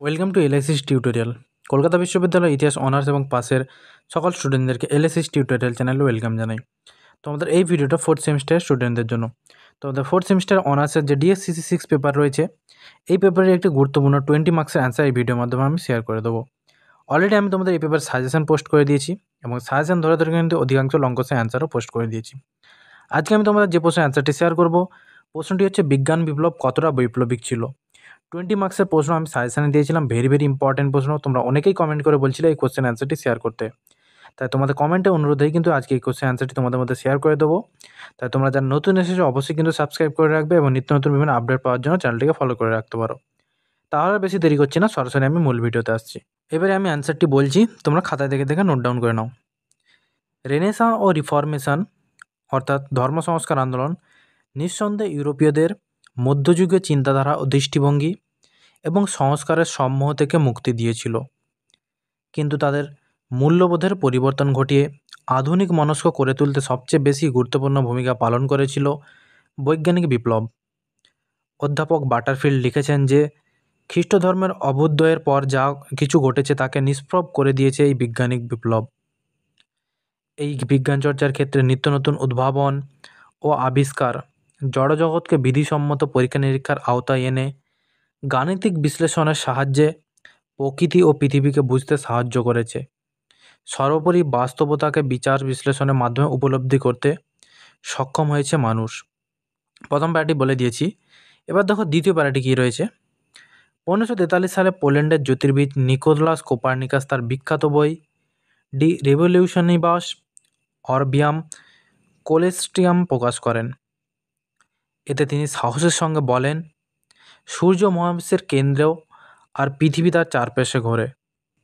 Welcome to এলএসিস tutorial. Kolkata বিশ্ববিদ্যালয়ের ইতিহাস অনার্স এবং পাসের সকল স্টুডেন্টদেরকে এলএসিস টিউটোরিয়াল চ্যানেলে ওয়েলকাম জানাই। তো আমাদের এই ভিডিওটা ফোর্থ সেমিস্টারের স্টুডেন্টদের জন্য। তো আমাদের ফোর্থ সেমিস্টার অনার্সের যে ডিএসসিসি 6 পেপার রয়েছে, এই পেপারের একটি গুরুত্বপূর্ণ 20 মার্কসের অ্যান্সার এই ভিডিওর মাধ্যমে আমি শেয়ার করে দেবো। অলরেডি আমি তোমাদের এই পেপার সাজেশন পোস্ট করে দিয়েছি এবং সাজেশন ধরে ধরে কিন্তু অধিকাংশ লং কোশ্চেন অ্যান্সারও পোস্ট করে দিয়েছি। আজকে আমি তোমাদের যে প্রশ্নের অ্যান্সারটি শেয়ার করব, প্রশ্নটি হচ্ছে বিজ্ঞান বিপ্লব কতটা বৈপ্লবিক ছিল। 20 মার্কসের প্রশ্ন আমি সাজেশানে দিয়েছিলাম, ভেরি ইম্পর্টেন্ট প্রশ্ন। তোমরা অনেকেই কমেন্ট করে বলছিলে এই কোশ্চেন অ্যান্সারটি শেয়ার করতে। তাই তোমাদের কমেন্টের অনুরোধেই কিন্তু আজকে এই কোশ্চেন অ্যান্সারটি তোমাদের মধ্যে শেয়ার করে দেবো। তাই তোমরা যারা নতুন এসেছো অবশ্যই কিন্তু সাবস্ক্রাইব করে রাখবে এবং নিত্য নতুন বিভিন্ন আপডেট পাওয়ার জন্য চ্যানেলটিকে ফলো করে রাখতে পারো। তাহলে বেশি দেরি করছি না, সরাসরি আমি মূল ভিডিওতে আসছি। এবারে আমি অ্যান্সারটি বলছি, তোমরা খাতায় দেখে দেখে নোট ডাউন করে নাও। রেনেসাঁ ও রিফর্মেশন অর্থাৎ ধর্ম সংস্কার আন্দোলন নিঃসন্দেহে ইউরোপীয়দের মধ্যযুগীয় চিন্তাধারা ও দৃষ্টিভঙ্গি এবং সংস্কারের সম্মোহ থেকে মুক্তি দিয়েছিল, কিন্তু তাদের মূল্যবোধের পরিবর্তন ঘটিয়ে আধুনিক মনস্ক করে তুলতে সবচেয়ে বেশি গুরুত্বপূর্ণ ভূমিকা পালন করেছিল বৈজ্ঞানিক বিপ্লব। অধ্যাপক বাটারফিল্ড লিখেছেন যে খ্রিস্টধর্মের অভ্যুদয়ের পর যা কিছু ঘটেছে তাকে নিষ্প্রভ করে দিয়েছে এই বৈজ্ঞানিক বিপ্লব। এই বিজ্ঞান চর্চার ক্ষেত্রে নিত্য নতুন উদ্ভাবন ও আবিষ্কার জড়জগৎকে বিধিসম্মত পরীক্ষা নিরীক্ষার আওতায় এনে গাণিতিক বিশ্লেষণের সাহায্যে প্রকৃতি ও পৃথিবীকে বুঝতে সাহায্য করেছে। সর্বোপরি বাস্তবতাকে বিচার বিশ্লেষণের মাধ্যমে উপলব্ধি করতে সক্ষম হয়েছে মানুষ। প্রথম প্যারাটি বলে দিয়েছি, এবার দেখো দ্বিতীয় প্যারাটি কী রয়েছে। 1543 সালে পোল্যান্ডের জ্যোতির্বিদ নিকোলাস কোপার্নিকাস তার বিখ্যাত বই ডি রেভলিউশনিবাস অরবিয়াম কোলেস্ট্রিয়াম প্রকাশ করেন। এতে তিনি সাহসের সঙ্গে বলেন, সূর্য মহাবিশ্বের কেন্দ্রেও আর পৃথিবী তার চারপাশে ঘোরে।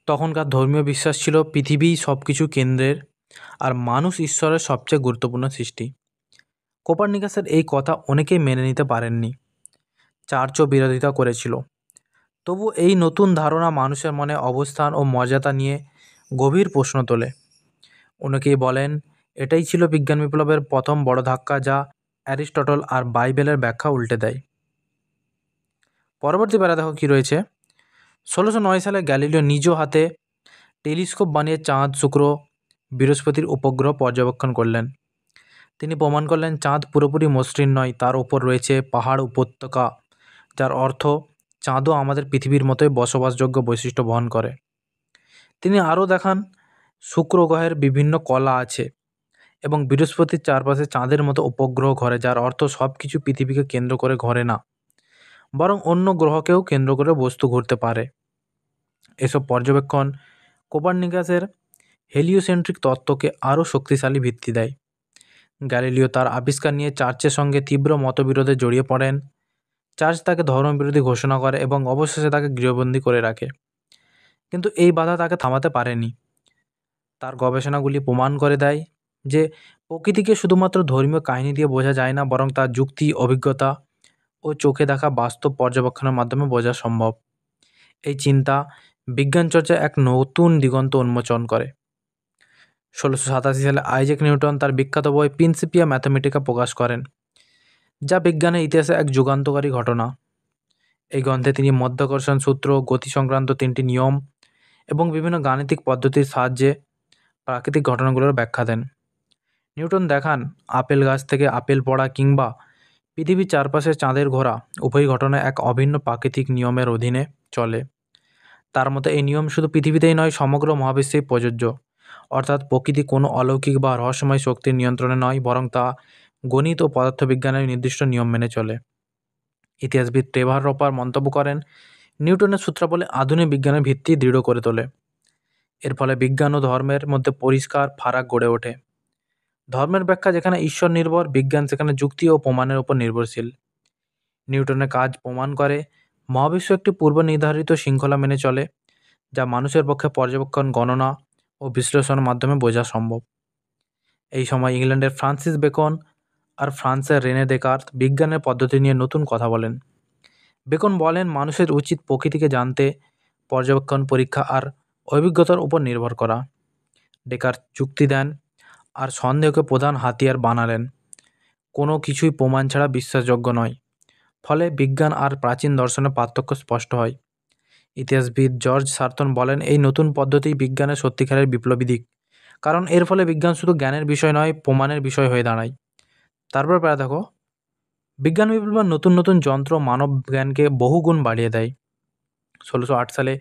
তখনকার ধর্মীয় বিশ্বাস ছিল পৃথিবীই সব কিছু কেন্দ্রের আর মানুষ ঈশ্বরের সবচেয়ে গুরুত্বপূর্ণ সৃষ্টি। কোপার্নিকাসের এই কথা অনেকেই মেনে নিতে পারেননি, চার্চও বিরোধিতা করেছিল। তবু এই নতুন ধারণা মানুষের মনে অবস্থান ও মর্যাদা নিয়ে গভীর প্রশ্ন তোলে। অনেকেই বলেন এটাই ছিল বিজ্ঞান বিপ্লবের প্রথম বড় ধাক্কা, যা অ্যারিস্টটল আর বাইবেলের ব্যাখ্যা উল্টে দেয়। পরবর্তী বেলা দেখো কী রয়েছে। 1609 সালে গ্যালিলিও নিজ হাতে টেলিস্কোপ বানিয়ে চাঁদ, শুক্র, বৃহস্পতির উপগ্রহ পর্যবেক্ষণ করলেন। তিনি প্রমাণ করলেন চাঁদ পুরোপুরি মসৃণ নয়, তার ওপর রয়েছে পাহাড় উপত্যকা, যার অর্থ চাঁদও আমাদের পৃথিবীর মতোই বসবাসযোগ্য বৈশিষ্ট্য বহন করে। তিনি আরও দেখান শুক্র গ্রহের বিভিন্ন কলা আছে এবং বৃহস্পতির চারপাশে চাঁদের মতো উপগ্রহ ঘোরে, যার অর্থ সব কিছু পৃথিবীকে কেন্দ্র করে ঘোরে না, বরং অন্য গ্রহকেও কেন্দ্র করে বস্তু ঘুরতে পারে। এসব পর্যবেক্ষণ কোপার্নিকাসের হেলিওসেন্ট্রিক তত্ত্বকে আরও শক্তিশালী ভিত্তি দেয়। গ্যালিলিও তার আবিষ্কার নিয়ে চার্চের সঙ্গে তীব্র মতবিরোধে জড়িয়ে পড়েন। চার্চ তাকে ধর্মবিরোধী ঘোষণা করে এবং অবশেষে তাকে গৃহবন্দী করে রাখে। কিন্তু এই বাধা তাকে থামাতে পারেনি। তার গবেষণাগুলি প্রমাণ করে দেয় যে প্রকৃতিকে শুধুমাত্র ধর্মীয় কাহিনী দিয়ে বোঝা যায় না, বরং তার যুক্তি, অভিজ্ঞতা ও চোখে দেখা বাস্তব পর্যবেক্ষণের মাধ্যমে বোঝা সম্ভব। এই চিন্তা বিজ্ঞান চর্চায় এক নতুন দিগন্ত উন্মোচন করে। 1687 সালে আইজ্যাক নিউটন তার বিখ্যাত বই প্রিন্সিপিয়া ম্যাথামেটিকা প্রকাশ করেন, যা বিজ্ঞানের ইতিহাসে এক যুগান্তকারী ঘটনা। এই গ্রন্থে তিনি মাধ্যাকর্ষণ সূত্র, গতি সংক্রান্ত 3টি নিয়ম এবং বিভিন্ন গাণিতিক পদ্ধতির সাহায্যে প্রাকৃতিক ঘটনাগুলোর ব্যাখ্যা দেন। নিউটন দেখান আপেল গাছ থেকে আপেল পড়া কিংবা পৃথিবীর চারপাশে চাঁদের ঘোরা উভয় ঘটনা এক অভিন্ন প্রাকৃতিক নিয়মের অধীনে চলে। তার মতে এই নিয়ম শুধু পৃথিবীতেই নয়, সমগ্র মহাবিশ্বেই প্রযোজ্য। অর্থাৎ প্রকৃতি কোনো অলৌকিক বা রহস্যময় শক্তির নিয়ন্ত্রণে নয়, বরং তা গণিত ও পদার্থবিজ্ঞানের নির্দিষ্ট নিয়ম মেনে চলে। ইতিহাসবিদ ট্রেভার রপার মন্তব্য করেন, নিউটনের সূত্রাবলী আধুনিক বিজ্ঞানের ভিত্তি দৃঢ় করে তোলে। এর ফলে বিজ্ঞান ও ধর্মের মধ্যে পরিষ্কার ফারাক গড়ে ওঠে। ধর্মের ব্যাখ্যা যেখানে ঈশ্বর নির্ভর, বিজ্ঞান সেখানে যুক্তি ও প্রমাণের উপর নির্ভরশীল। নিউটনের কাজ প্রমাণ করে মহাবিশ্ব একটি পূর্ব নির্ধারিত শৃঙ্খলা মেনে চলে, যা মানুষের পক্ষে পর্যবেক্ষণ, গণনা ও বিশ্লেষণের মাধ্যমে বোঝা সম্ভব। এই সময় ইংল্যান্ডের ফ্রান্সিস বেকন আর ফ্রান্সের রেনে দেকার্ত বিজ্ঞানের পদ্ধতি নিয়ে নতুন কথা বলেন। বেকন বলেন মানুষের উচিত প্রকৃতিকে জানতে পর্যবেক্ষণ, পরীক্ষা আর অভিজ্ঞতার উপর নির্ভর করা। ডেকার্ত যুক্তি দেন আর সন্দেহকে প্রধান হাতিয়ার বানালেন। কোনো কিছুই প্রমাণ ছাড়া বিশ্বাসযোগ্য নয়। ফলে বিজ্ঞান আর প্রাচীন দর্শনের পার্থক্য স্পষ্ট হয়। ইতিহাসবিদ জর্জ সার্থন বলেন, এই নতুন পদ্ধতি বিজ্ঞানের সত্যিকারের বিপ্লবী দিক, কারণ এর ফলে বিজ্ঞান শুধু জ্ঞানের বিষয় নয়, প্রমাণের বিষয় হয়ে দাঁড়ায়। তারপর প্রায় দেখো, বিজ্ঞান বিপ্লবের নতুন নতুন যন্ত্র মানব জ্ঞানকে বহুগুণ বাড়িয়ে দেয়। 1608 সালে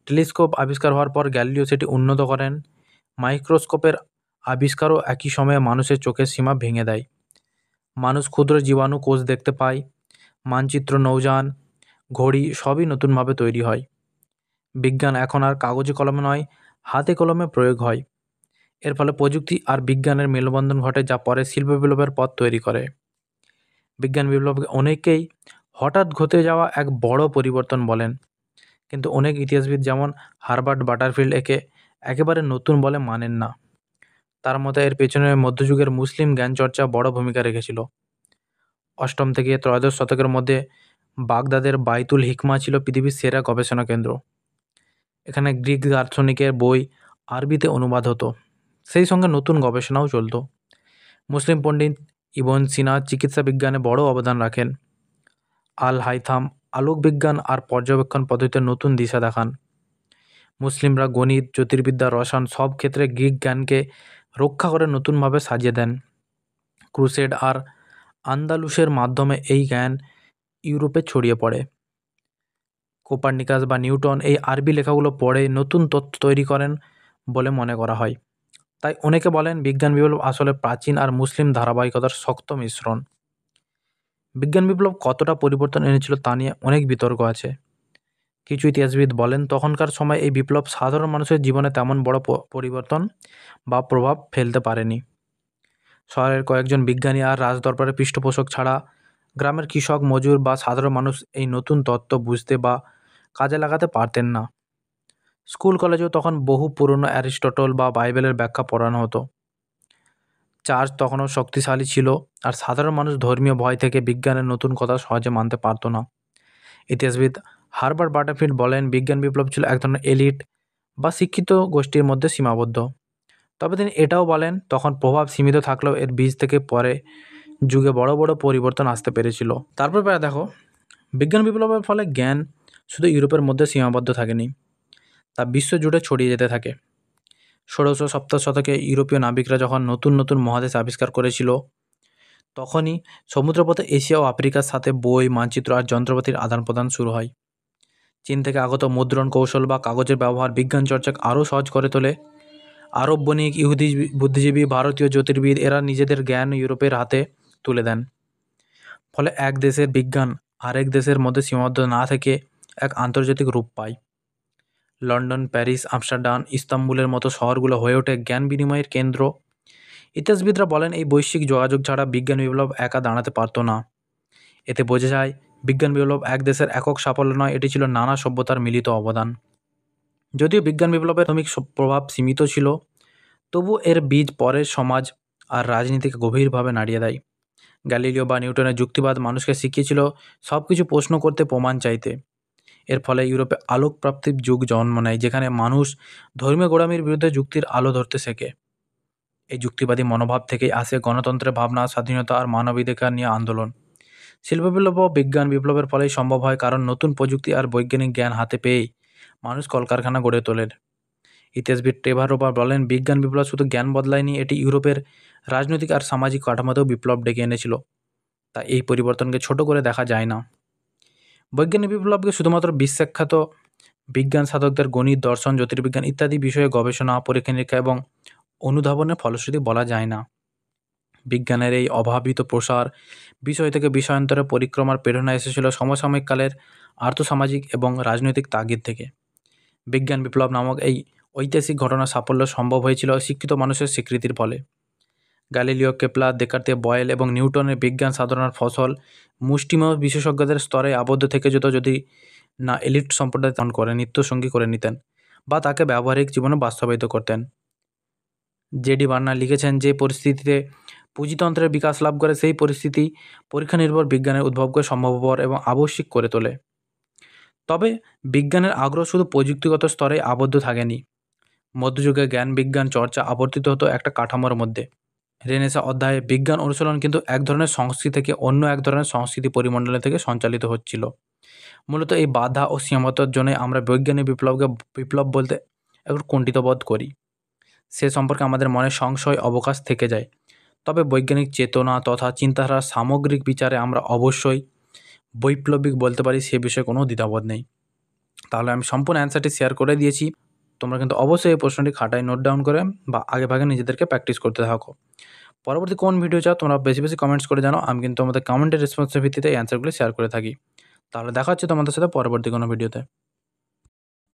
টেলিস্কোপ আবিষ্কার হওয়ার পর গ্যালিলিও সেটি উন্নত করেন। মাইক্রোস্কোপের আবিষ্কারও একই সময়ে মানুষের চোখের সীমা ভেঙে দেয়। মানুষ ক্ষুদ্র জীবাণু কোষ দেখতে পায়। মানচিত্র, নৌযান, ঘড়ি সবই নতুনভাবে তৈরি হয়। বিজ্ঞান এখন আর কাগজে কলমে নয়, হাতে কলমে প্রয়োগ হয়। এর ফলে প্রযুক্তি আর বিজ্ঞানের মেলবন্ধন ঘটে, যা পরে শিল্প বিপ্লবের পথ তৈরি করে। বিজ্ঞান বিপ্লবকে অনেকেই হঠাৎ ঘটে যাওয়া এক বড় পরিবর্তন বলেন, কিন্তু অনেক ইতিহাসবিদ যেমন হারবার্ট বাটারফিল্ড একে একেবারে নতুন বলে মানেন না। তার মতে এর পেছনে মধ্যযুগের মুসলিম জ্ঞানচর্চা বড় ভূমিকা রেখেছিল। অষ্টম থেকে ত্রয়োদশ শতকের মধ্যে বাগদাদের বাইতুল হিকমা ছিল পৃথিবীর সেরা গবেষণা কেন্দ্র। এখানে গ্রিক দার্শনিকের বই আরবিতে অনুবাদ হতো, সেই সঙ্গে নতুন গবেষণাও চলত। মুসলিম পণ্ডিত ইবন সিনা চিকিৎসা বিজ্ঞানে বড় অবদান রাখেন। আল হাইথাম আলোক বিজ্ঞান আর পর্যবেক্ষণ পদ্ধতিতে নতুন দিশা দেখান। মুসলিমরা গণিত, জ্যোতির্বিদ্যা, রসায়ন সব ক্ষেত্রে গ্রিক জ্ঞানকে রক্ষা করে নতুনভাবে সাজিয়ে দেন। ক্রুসেড আর আন্দালুসের মাধ্যমে এই জ্ঞান ইউরোপে ছড়িয়ে পড়ে। কোপার্নিকাস বা নিউটন এই আরবি লেখাগুলো পড়ে নতুন তথ্য তৈরি করেন বলে মনে করা হয়। তাই অনেকে বলেন বিজ্ঞান বিপ্লব আসলে প্রাচীন আর মুসলিম ধারাবাহিকতার শক্ত মিশ্রণ। বিজ্ঞান বিপ্লব কতটা পরিবর্তন এনেছিল তা নিয়ে অনেক বিতর্ক আছে। কিছু ইতিহাসবিদ বলেন তখনকার সময় এই বিপ্লব সাধারণ মানুষের জীবনে তেমন বড় পরিবর্তন বা প্রভাব ফেলতে পারেনি। শহরের কয়েকজন বিজ্ঞানী আর রাজদরবারের পৃষ্ঠপোষক ছাড়া গ্রামের কৃষক, মজুর বা সাধারণ মানুষ এই নতুন তত্ত্ব বুঝতে বা কাজে লাগাতে পারতেন না। স্কুল কলেজেও তখন বহু পুরনো অ্যারিস্টটল বা বাইবেলের ব্যাখ্যা পড়ানো হতো। চার্চ তখনও শক্তিশালী ছিল, আর সাধারণ মানুষ ধর্মীয় ভয় থেকে বিজ্ঞানের নতুন কথা সহজে মানতে পারত না। ইতিহাসবিদ হারবার্ট বাটারফিল্ড বলেন বিজ্ঞান বিপ্লব ছিল এক ধরনের এলিট বা শিক্ষিত গোষ্ঠীর মধ্যে সীমাবদ্ধ। তবে তিনি এটাও বলেন তখন প্রভাব সীমিত থাকলেও এর বীজ থেকে পরে যুগে বড় বড় পরিবর্তন আসতে পেরেছিল। তারপর প্রায় দেখো, বিজ্ঞান বিপ্লবের ফলে জ্ঞান শুধু ইউরোপের মধ্যে সীমাবদ্ধ থাকেনি, তা বিশ্ব জুড়ে ছড়িয়ে যেতে থাকে। 16শ শতকে ইউরোপীয় নাবিকরা যখন নতুন নতুন মহাদেশ আবিষ্কার করেছিল, তখনই সমুদ্রপথে এশিয়া ও আফ্রিকার সাথে বই, মানচিত্র আর যন্ত্রপাতির আদান প্রদান শুরু হয়। চীন থেকে আগত মুদ্রণ কৌশল বা কাগজের ব্যবহার বিজ্ঞান চর্চাকে আরও সহজ করে তোলে। আরব বণিক, ইহুদি বুদ্ধিজীবী, ভারতীয় জ্যোতির্বিদ এরা নিজেদের জ্ঞান ইউরোপের হাতে তুলে দেন। ফলে এক দেশের বিজ্ঞান আরেক দেশের মধ্যে সীমাবদ্ধ না থেকে এক আন্তর্জাতিক রূপ পায়। লন্ডন, প্যারিস, আমস্টারডাম, ইস্তাম্বুলের মতো শহরগুলো হয়ে ওঠে জ্ঞান বিনিময়ের কেন্দ্র। ইতিহাসবিদরা বলেন এই বৈশ্বিক যোগাযোগ ছাড়া বিজ্ঞান বিপ্লব একা দাঁড়াতে পারত না। এতে বোঝা যায় বিজ্ঞান বিপ্লব এক দেশের একক সাফল্য নয়, এটি ছিল নানা সভ্যতার মিলিত অবদান। যদিও বিজ্ঞান বিপ্লবের প্রাথমিক প্রভাব সীমিত ছিল, তবু এর বীজ পরের সমাজ আর রাজনীতিকে গভীরভাবে নাড়িয়ে দেয়। গ্যালিলিও বা নিউটনের যুক্তিবাদ মানুষকে শিখিয়েছিল সব কিছু প্রশ্ন করতে, প্রমাণ চাইতে। এর ফলে ইউরোপে আলোক প্রাপ্তির যুগ জন্ম নেয়, যেখানে মানুষ ধর্মীয় গোড়ামির বিরুদ্ধে যুক্তির আলো ধরতে শেখে। এই যুক্তিবাদী মনোভাব থেকেই আসে গণতন্ত্রের ভাবনা, স্বাধীনতা আর মানবাধিকার নিয়ে আন্দোলন। শিল্প বিপ্লব ও বিজ্ঞান বিপ্লবের ফলেই সম্ভব হয়, কারণ নতুন প্রযুক্তি আর বৈজ্ঞানিক জ্ঞান হাতে পেয়েই মানুষ কলকারখানা গড়ে তোলেন। ইতিহাসবিদ ট্রেভার হোপার বলেন বিজ্ঞান বিপ্লব শুধু জ্ঞান বদলায়নি, এটি ইউরোপের রাজনৈতিক আর সামাজিক কাঠামোতেও বিপ্লব ডেকে এনেছিল। তা এই পরিবর্তনকে ছোট করে দেখা যায় না। বৈজ্ঞানিক বিপ্লবকে শুধুমাত্র বিশ্বখ্যাত বিজ্ঞান সাধকদের গণিত, দর্শন, জ্যোতির্বিজ্ঞান ইত্যাদি বিষয়ে গবেষণা, পরীক্ষা নিরীক্ষা এবং অনুধাবনের ফলশ্রুতি বলা যায় না। বিজ্ঞানের এই অভাবিত প্রসার বিষয় থেকে বিষয়ান্তরে পরিক্রমার প্রেরণা এসেছিল সমসাময়িক কালের আর্থসামাজিক এবং রাজনৈতিক তাগিদ থেকে। বিজ্ঞান বিপ্লব নামক এই ঐতিহাসিক ঘটনার সাফল্য সম্ভব হয়েছিল শিক্ষিত মানুষের স্বীকৃতির ফলে। গ্যালিলিও, কেপলার, দেকার্তে, বয়েল এবং নিউটনের বিজ্ঞান সাধনার ফসল মুষ্টিমেয় বিশেষজ্ঞদের স্তরে আবদ্ধ থেকে যেত যদি না এলিট সম্প্রদায় দান করে নিত্যসঙ্গী করে নিতেন বা তাকে ব্যবহারিক জীবনে বাস্তবায়িত করতেন। জেডি বার্নার লিখেছেন যে পরিস্থিতিতে পুঁজিতন্ত্রের বিকাশ লাভ করে, সেই পরিস্থিতি পরীক্ষা নির্ভর বিজ্ঞানের উদ্ভবকে সম্ভবপর এবং আবশ্যিক করে তোলে। তবে বিজ্ঞানের আগ্রহ শুধু প্রযুক্তিগত স্তরে আবদ্ধ থাকেনি। মধ্যযুগে জ্ঞান বিজ্ঞান চর্চা আবর্তিত হতো একটা কাঠামোর মধ্যে। রেনেসাঁ অধ্যায়ে বিজ্ঞান অনুশীলন কিন্তু এক ধরনের সংস্কৃতি থেকে অন্য এক ধরনের সংস্কৃতি পরিমণ্ডলে থেকে সঞ্চালিত হচ্ছিল। মূলত এই বাধা ও সীমাবদ্ধতার জন্যই আমরা বৈজ্ঞানিক বিপ্লব বলতে একটু কুণ্ঠিত বোধ করি। সে সম্পর্কে আমাদের মনে সংশয় অবকাশ থেকে যায়। তবে বৈজ্ঞানিক চেতনা তথা চিন্তাধারার সামগ্রিক বিচারে আমরা অবশ্যই বৈপ্লবিক বলতে পারি, সে বিষয়ে কোনো দ্বিধাবোধ নেই। তাহলে আমি সম্পূর্ণ অ্যান্সারটি শেয়ার করে দিয়েছি। তোমরা কিন্তু অবশ্যই এই প্রশ্নটি খাতায় নোট ডাউন করে বা আগেভাগে নিজেদেরকে প্র্যাকটিস করতে থাকো। পরবর্তী কোন ভিডিও চাও তোমরা বেশি বেশি কমেন্টস করে জানাও। আমি কিন্তু তোমাদের কমেন্টের রেসপন্সের ভিত্তিতে এই অ্যান্সারগুলি শেয়ার করে থাকি। তাহলে দেখা হচ্ছে তোমাদের সাথে পরবর্তী কোনো ভিডিওতে।